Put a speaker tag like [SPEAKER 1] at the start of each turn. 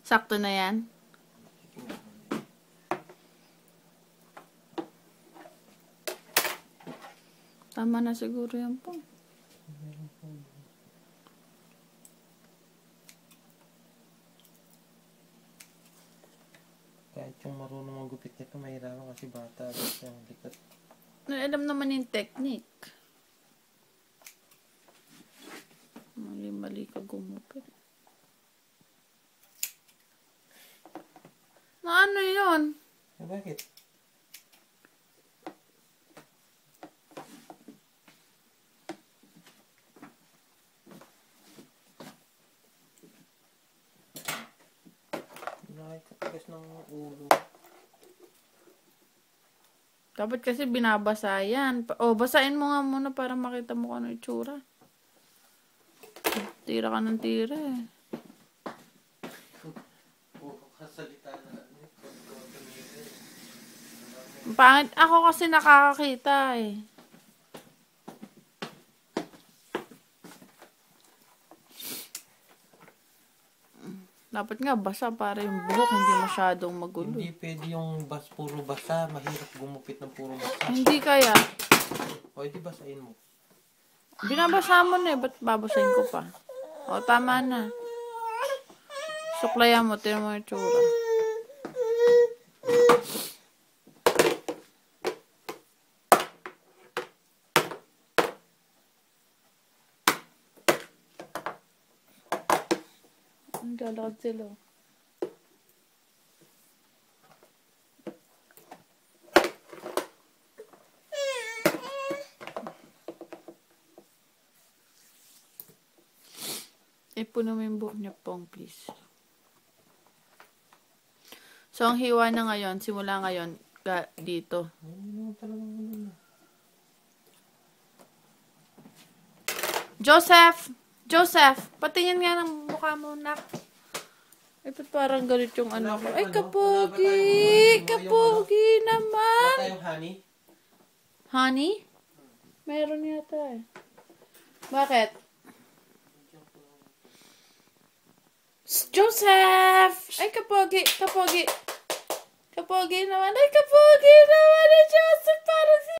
[SPEAKER 1] Sakto na yan? Tama na siguro yan po.
[SPEAKER 2] Kahit yung marunong magupit nito, mahirapan kasi bata. Yung likat.
[SPEAKER 1] Alam naman yung technique. Mali-mali ka gumupit. Na ano yun?
[SPEAKER 2] Bakit? Nakikatigas ng ulo.
[SPEAKER 1] Dapat kasi binabasa yan. O, basahin mo nga muna para makita mo kung ano yung itsura. Tira ka ng tira eh.
[SPEAKER 2] Kasalita na.
[SPEAKER 1] Pangit. Ako kasi nakakakita eh. Dapat nga basa para yung buhok hindi masyadong magulo.
[SPEAKER 2] Hindi pwede yung puro basa. Mahirap gumupit ng puro basa.
[SPEAKER 1] Hindi kaya.
[SPEAKER 2] O, edi basahin mo.
[SPEAKER 1] Binabasa mo na eh. Ba't babasahin ko pa? O, tama na. Suklayan mo. Tira mo yung tsura. Ang galakad sila. Ipuno mo yung buhok niya pong, please. So, ang hiwa na ngayon, simula ngayon, dito. Joseph! Joseph! Patingin nga ng mukha mo, nak. Ay, ba't parang galit yung ano ko? Ay, kapogi! Kapogi naman!
[SPEAKER 2] Wala tayong honey?
[SPEAKER 1] Honey? Meron yata eh. Bakit? Joseph! Ay, kapogi! Kapogi! Kapogi naman! Ay, kapogi naman! Ay, Joseph! Parang si